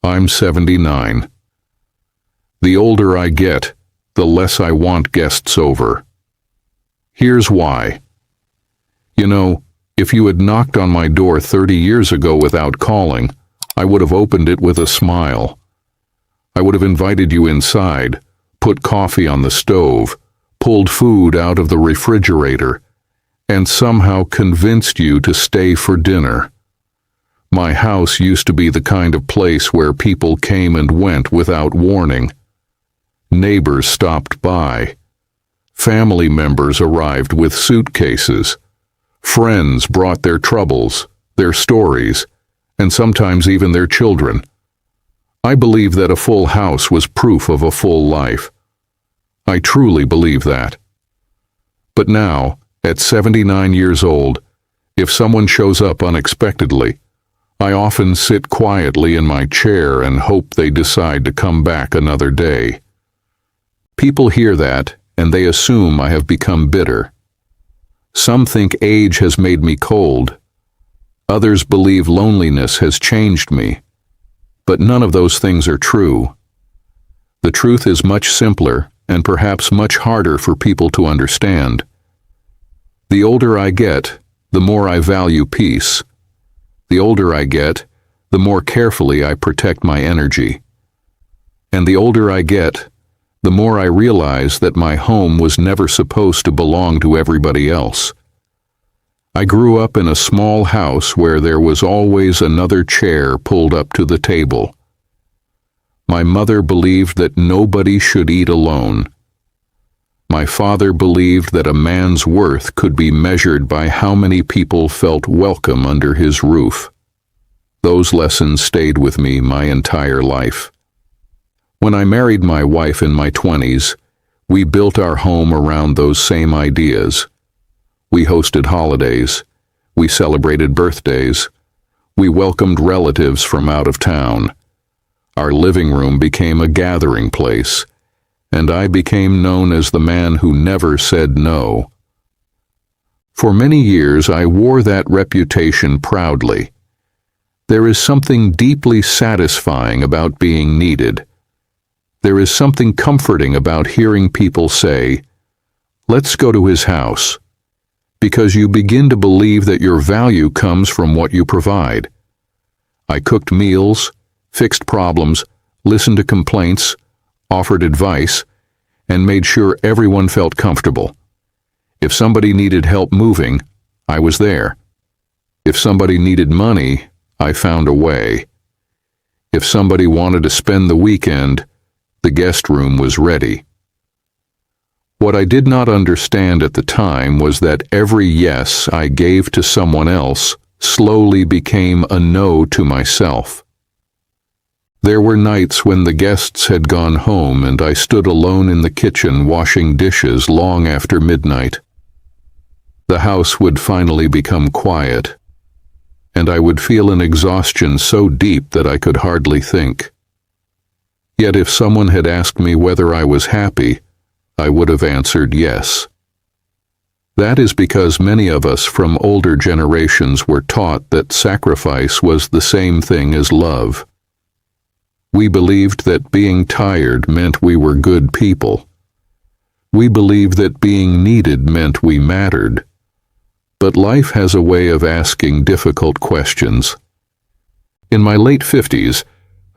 I'm 79. The older I get, the less I want guests over. Here's why. You know, if you had knocked on my door 30 years ago without calling, I would have opened it with a smile. I would have invited you inside, put coffee on the stove, pulled food out of the refrigerator, and somehow convinced you to stay for dinner. My house used to be the kind of place where people came and went without warning. Neighbors stopped by. Family members arrived with suitcases. Friends brought their troubles, their stories, and sometimes even their children. I believe that a full house was proof of a full life. I truly believe that. But now, at 79 years old, if someone shows up unexpectedly, I often sit quietly in my chair and hope they decide to come back another day. People hear that, and they assume I have become bitter. Some think age has made me cold. Others believe loneliness has changed me. But none of those things are true. The truth is much simpler and perhaps much harder for people to understand. The older I get, the more I value peace. The older I get, the more carefully I protect my energy. And the older I get, the more I realize that my home was never supposed to belong to everybody else. I grew up in a small house where there was always another chair pulled up to the table. My mother believed that nobody should eat alone. My father believed that a man's worth could be measured by how many people felt welcome under his roof. Those lessons stayed with me my entire life. When I married my wife in my 20s, we built our home around those same ideas. We hosted holidays. We celebrated birthdays. We welcomed relatives from out of town. Our living room became a gathering place, and I became known as the man who never said no. For many years I wore that reputation proudly. There is something deeply satisfying about being needed. There is something comforting about hearing people say, "Let's go to his house," because you begin to believe that your value comes from what you provide. I cooked meals, fixed problems, listened to complaints, offered advice, and made sure everyone felt comfortable. If somebody needed help moving, I was there. If somebody needed money, I found a way. If somebody wanted to spend the weekend, the guest room was ready. What I did not understand at the time was that every yes I gave to someone else slowly became a no to myself. There were nights when the guests had gone home and I stood alone in the kitchen washing dishes long after midnight. The house would finally become quiet, and I would feel an exhaustion so deep that I could hardly think. Yet if someone had asked me whether I was happy, I would have answered yes. That is because many of us from older generations were taught that sacrifice was the same thing as love. We believed that being tired meant we were good people. We believed that being needed meant we mattered. But life has a way of asking difficult questions. In my late 50s,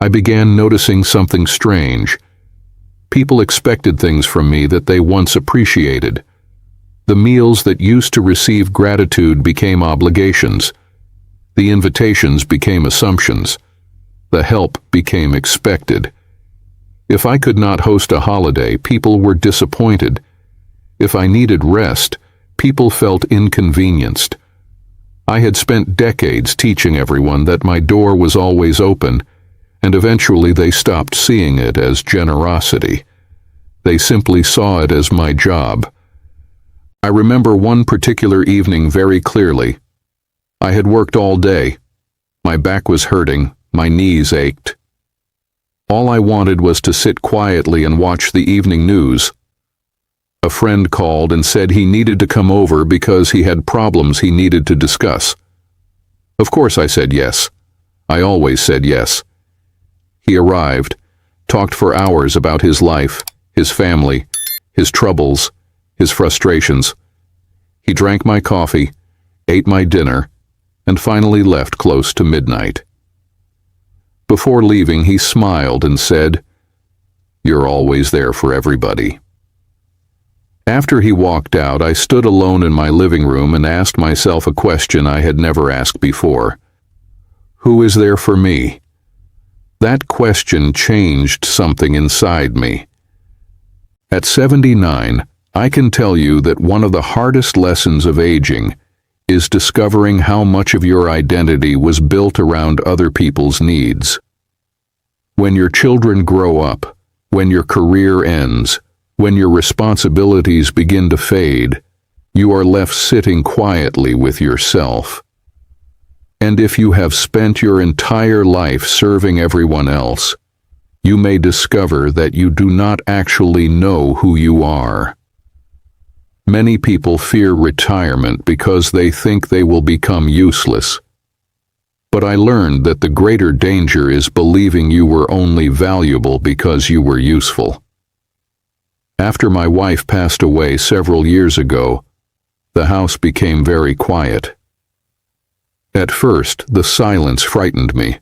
I began noticing something strange. People expected things from me that they once appreciated. The meals that used to receive gratitude became obligations. The invitations became assumptions. The help became expected. If I could not host a holiday, people were disappointed. If I needed rest, people felt inconvenienced. I had spent decades teaching everyone that my door was always open, and eventually they stopped seeing it as generosity. They simply saw it as my job. I remember one particular evening very clearly. I had worked all day. My back was hurting, my knees ached. All I wanted was to sit quietly and watch the evening news. A friend called and said he needed to come over because he had problems he needed to discuss. Of course I said yes. I always said yes. He arrived, talked for hours about his life, his family, his troubles, his frustrations. He drank my coffee, ate my dinner, and finally left close to midnight. Before leaving, he smiled and said, "You're always there for everybody." After he walked out, I stood alone in my living room and asked myself a question I had never asked before. Who is there for me? That question changed something inside me. At 79, I can tell you that one of the hardest lessons of aging is discovering how much of your identity was built around other people's needs. When your children grow up, when your career ends, when your responsibilities begin to fade, you are left sitting quietly with yourself. And if you have spent your entire life serving everyone else, you may discover that you do not actually know who you are. Many people fear retirement because they think they will become useless. But I learned that the greater danger is believing you were only valuable because you were useful. After my wife passed away several years ago, the house became very quiet. At first, the silence frightened me.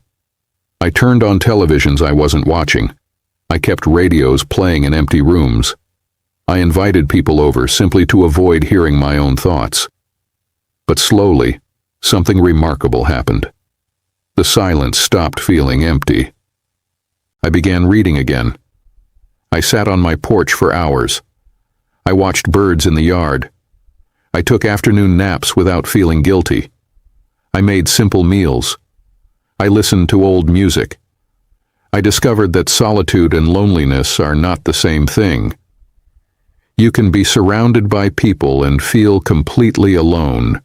I turned on televisions I wasn't watching. I kept radios playing in empty rooms. I invited people over simply to avoid hearing my own thoughts. But slowly, something remarkable happened. The silence stopped feeling empty. I began reading again. I sat on my porch for hours. I watched birds in the yard. I took afternoon naps without feeling guilty. I made simple meals. I listened to old music. I discovered that solitude and loneliness are not the same thing. You can be surrounded by people and feel completely alone.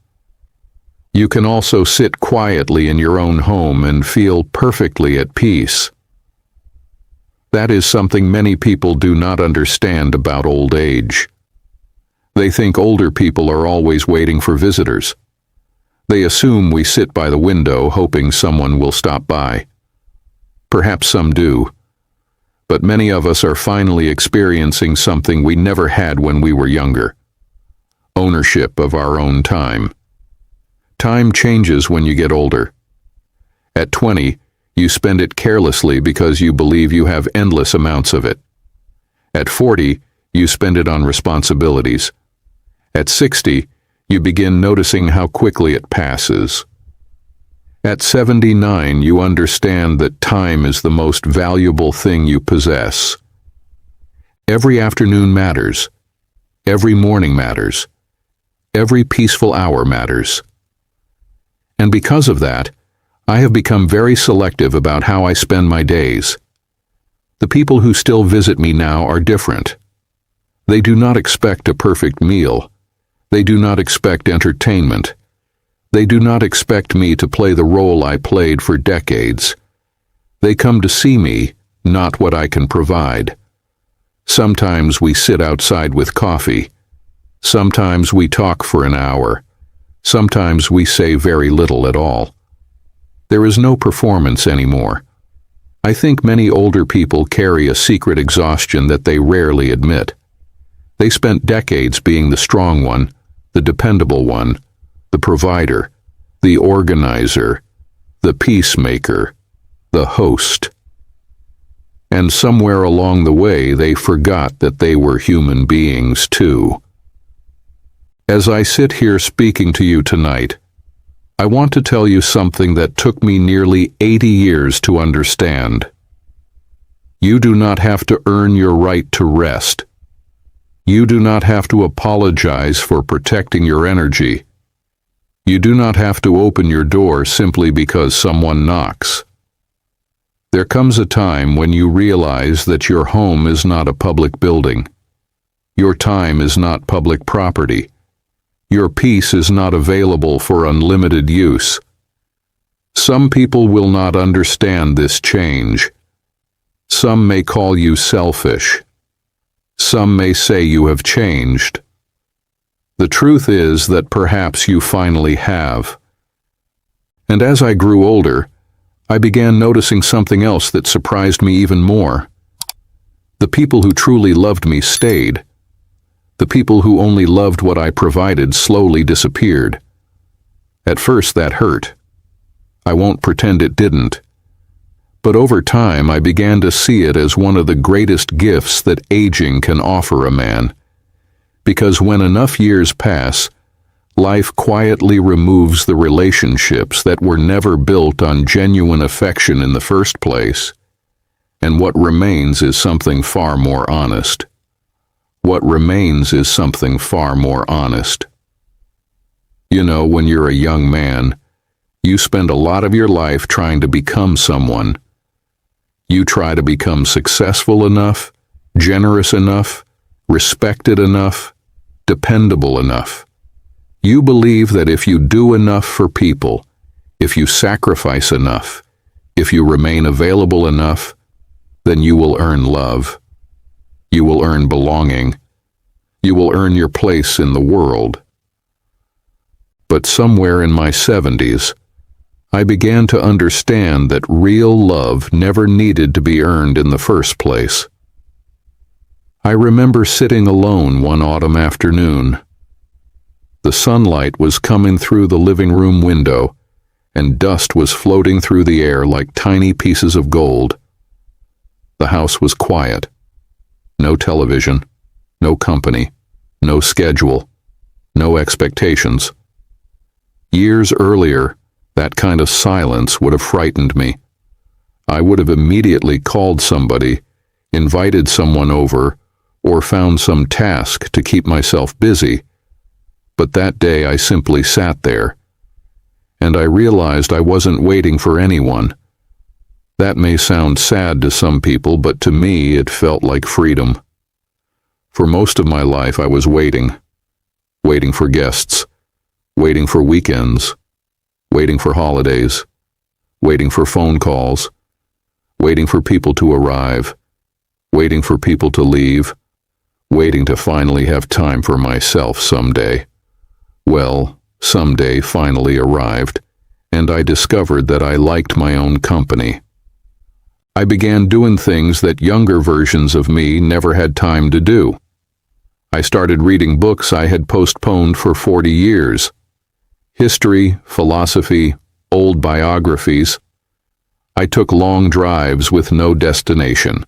You can also sit quietly in your own home and feel perfectly at peace. That is something many people do not understand about old age. They think older people are always waiting for visitors. They assume we sit by the window hoping someone will stop by. Perhaps some do. But many of us are finally experiencing something we never had when we were younger. Ownership of our own time. Time changes when you get older. At 20, you spend it carelessly because you believe you have endless amounts of it. At 40, you spend it on responsibilities. At 60, you begin noticing how quickly it passes. At 79, you understand that time is the most valuable thing you possess. Every afternoon matters. Every morning matters. Every peaceful hour matters. And because of that, I have become very selective about how I spend my days. The people who still visit me now are different. They do not expect a perfect meal. They do not expect entertainment. They do not expect me to play the role I played for decades. They come to see me, not what I can provide. Sometimes we sit outside with coffee. Sometimes we talk for an hour. Sometimes we say very little at all. There is no performance anymore. I think many older people carry a secret exhaustion that they rarely admit. They spent decades being the strong one, the dependable one, the provider, the organizer, the peacemaker, the host. And somewhere along the way they forgot that they were human beings too. As I sit here speaking to you tonight, I want to tell you something that took me nearly 80 years to understand. You do not have to earn your right to rest. You do not have to apologize for protecting your energy. You do not have to open your door simply because someone knocks. There comes a time when you realize that your home is not a public building. Your time is not public property. Your peace is not available for unlimited use. Some people will not understand this change. Some may call you selfish. Some may say you have changed. The truth is that perhaps you finally have. And as I grew older, I began noticing something else that surprised me even more. The people who truly loved me stayed. The people who only loved what I provided slowly disappeared. At first that hurt. I won't pretend it didn't. But over time I began to see it as one of the greatest gifts that aging can offer a man. Because when enough years pass, life quietly removes the relationships that were never built on genuine affection in the first place, and what remains is something far more honest. What remains is something far more honest. You know, when you're a young man, you spend a lot of your life trying to become someone. You try to become successful enough, generous enough, respected enough, dependable enough. You believe that if you do enough for people, if you sacrifice enough, if you remain available enough, then you will earn love. You will earn belonging. You will earn your place in the world. But somewhere in my 70s, I began to understand that real love never needed to be earned in the first place. I remember sitting alone one autumn afternoon. The sunlight was coming through the living room window, and dust was floating through the air like tiny pieces of gold. The house was quiet. No television, no company, no schedule, no expectations. Years earlier, that kind of silence would have frightened me. I would have immediately called somebody, invited someone over, or found some task to keep myself busy. But that day I simply sat there, and I realized I wasn't waiting for anyone. That may sound sad to some people, but to me it felt like freedom. For most of my life I was waiting for guests, waiting for weekends, waiting for holidays, waiting for phone calls, waiting for people to arrive, waiting for people to leave, waiting to finally have time for myself someday. Well, someday finally arrived, and I discovered that I liked my own company. I began doing things that younger versions of me never had time to do. I started reading books I had postponed for 40 years. History, philosophy, old biographies. I took long drives with no destination.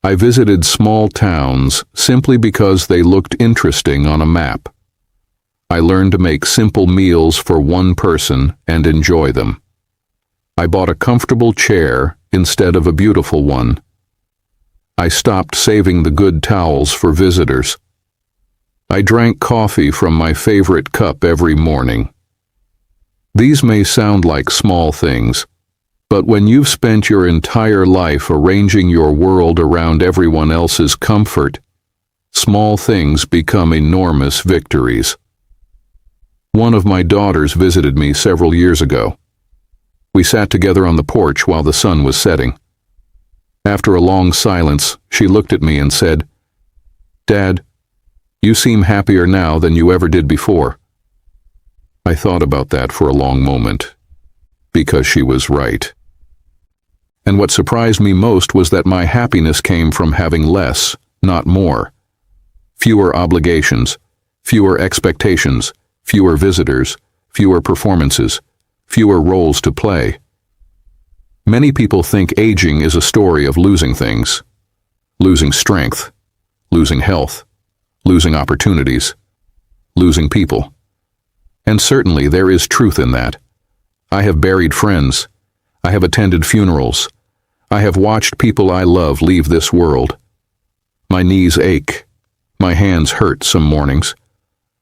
I visited small towns simply because they looked interesting on a map. I learned to make simple meals for one person and enjoy them. I bought a comfortable chair instead of a beautiful one. I stopped saving the good towels for visitors. I drank coffee from my favorite cup every morning. These may sound like small things, but when you've spent your entire life arranging your world around everyone else's comfort, small things become enormous victories. One of my daughters visited me several years ago. We sat together on the porch while the sun was setting. After a long silence, she looked at me and said, "Dad, you seem happier now than you ever did before." I thought about that for a long moment, because she was right. And what surprised me most was that my happiness came from having less, not more. Fewer obligations, fewer expectations, fewer visitors, fewer performances, fewer roles to play. Many people think aging is a story of losing things. Losing strength, losing health, losing opportunities, losing people. And certainly there is truth in that. I have buried friends. I have attended funerals. I have watched people I love leave this world. My knees ache. My hands hurt some mornings.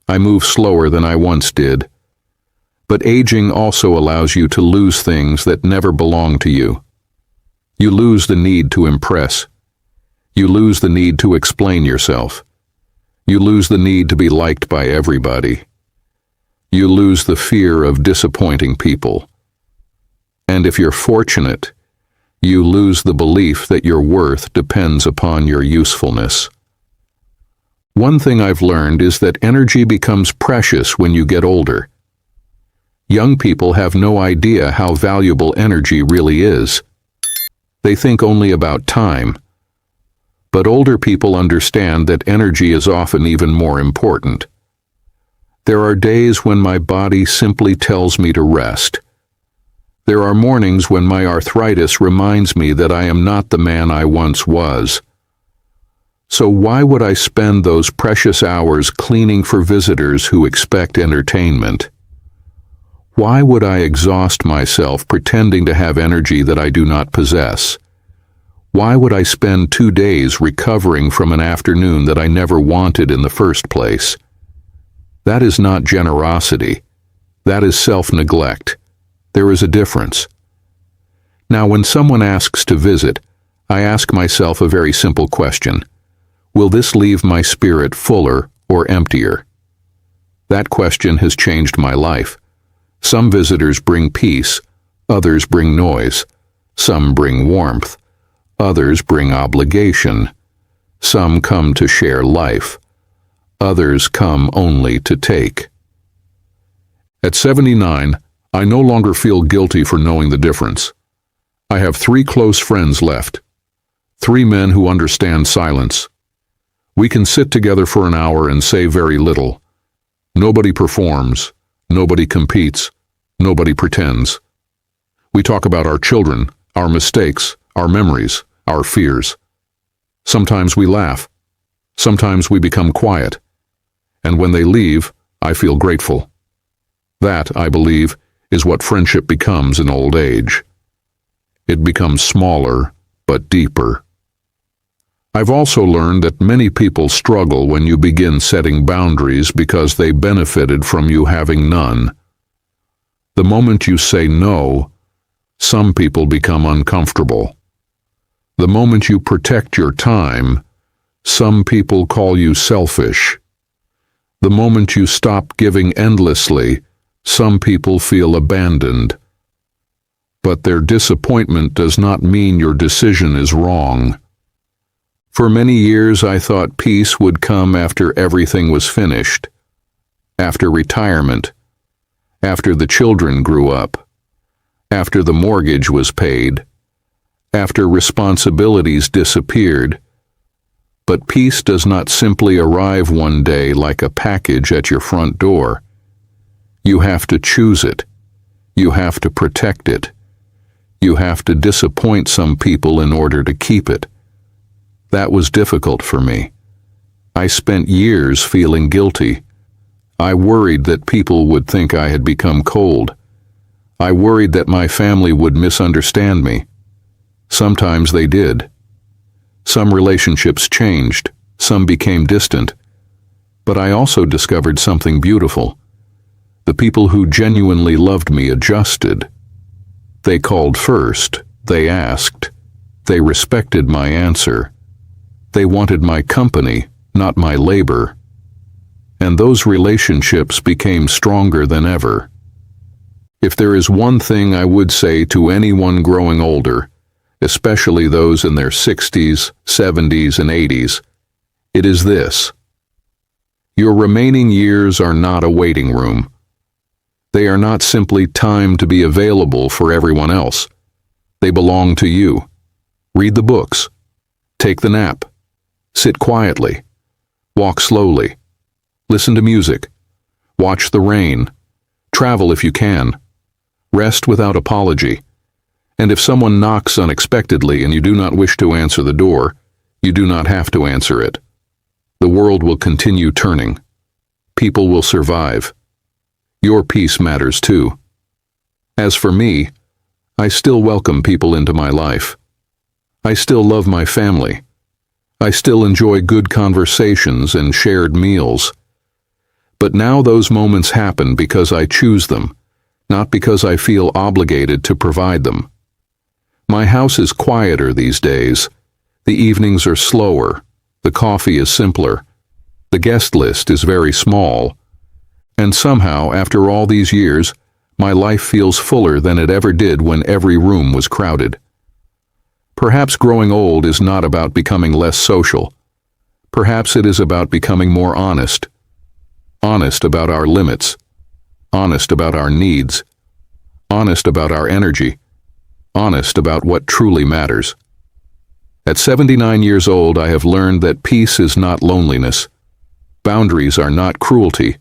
I move slower than I once did. But aging also allows you to lose things that never belong to you. You lose the need to impress. You lose the need to explain yourself. You lose the need to be liked by everybody. You lose the fear of disappointing people. And if you're fortunate, you lose the belief that your worth depends upon your usefulness. One thing I've learned is that energy becomes precious when you get older. Young people have no idea how valuable energy really is. They think only about time. But older people understand that energy is often even more important. There are days when my body simply tells me to rest. There are mornings when my arthritis reminds me that I am not the man I once was. So why would I spend those precious hours cleaning for visitors who expect entertainment? Why would I exhaust myself pretending to have energy that I do not possess? Why would I spend 2 days recovering from an afternoon that I never wanted in the first place? That is not generosity. That is self-neglect. There is a difference. Now, when someone asks to visit, I ask myself a very simple question. Will this leave my spirit fuller or emptier? That question has changed my life. Some visitors bring peace, others bring noise. Some bring warmth, others bring obligation. Some come to share life, others come only to take. At 79, I no longer feel guilty for knowing the difference. I have 3 close friends left, 3 men who understand silence. We can sit together for an hour and say very little. Nobody performs, nobody competes, nobody pretends. We talk about our children, our mistakes, our memories, our fears. Sometimes we laugh, sometimes we become quiet, and when they leave, I feel grateful. That, I believe, is what friendship becomes in old age. It becomes smaller, but deeper. I've also learned that many people struggle when you begin setting boundaries because they benefited from you having none. The moment you say no, some people become uncomfortable. The moment you protect your time, some people call you selfish. The moment you stop giving endlessly, some people feel abandoned. But their disappointment does not mean your decision is wrong. For many years I thought peace would come after everything was finished, after retirement, after the children grew up, after the mortgage was paid, after responsibilities disappeared. But peace does not simply arrive one day like a package at your front door. You have to choose it. You have to protect it. You have to disappoint some people in order to keep it. That was difficult for me. I spent years feeling guilty. I worried that people would think I had become cold. I worried that my family would misunderstand me. Sometimes they did. Some relationships changed, some became distant. But I also discovered something beautiful. The people who genuinely loved me adjusted. They called first, they asked, they respected my answer. They wanted my company, not my labor. And those relationships became stronger than ever. If there is one thing I would say to anyone growing older, especially those in their 60s, 70s, and 80s, it is this. Your remaining years are not a waiting room. They are not simply time to be available for everyone else. They belong to you. Read the books. Take the nap. Sit quietly. Walk slowly. Listen to music. Watch the rain. Travel if you can. Rest without apology. And if someone knocks unexpectedly and you do not wish to answer the door, you do not have to answer it. The world will continue turning. People will survive. Your peace matters too. As for me, I still welcome people into my life. I still love my family. I still enjoy good conversations and shared meals. But now those moments happen because I choose them, not because I feel obligated to provide them. My house is quieter these days. The evenings are slower. The coffee is simpler. The guest list is very small. And somehow, after all these years, my life feels fuller than it ever did when every room was crowded. Perhaps growing old is not about becoming less social. Perhaps it is about becoming more honest. Honest about our limits. Honest about our needs. honest about our energy, honest about what truly matters. At 79 years old, I have learned that peace is not loneliness. Boundaries are not cruelty.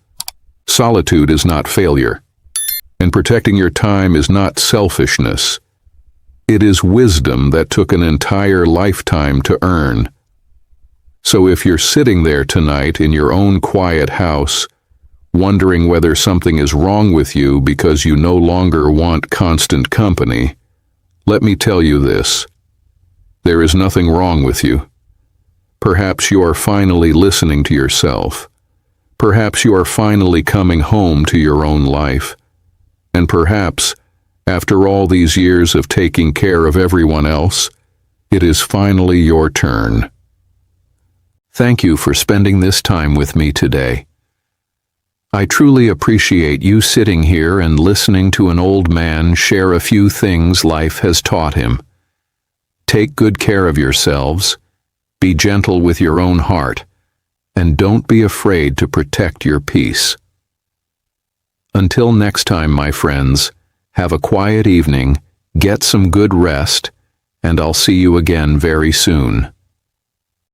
Solitude is not failure. And protecting your time is not selfishness. It is wisdom that took an entire lifetime to earn. So if you're sitting there tonight in your own quiet house, wondering whether something is wrong with you because you no longer want constant company, let me tell you this. There is nothing wrong with you. Perhaps you are finally listening to yourself. Perhaps you are finally coming home to your own life. And perhaps, after all these years of taking care of everyone else, it is finally your turn. Thank you for spending this time with me today. I truly appreciate you sitting here and listening to an old man share a few things life has taught him. Take good care of yourselves, be gentle with your own heart, and don't be afraid to protect your peace. Until next time, my friends, have a quiet evening, get some good rest, and I'll see you again very soon.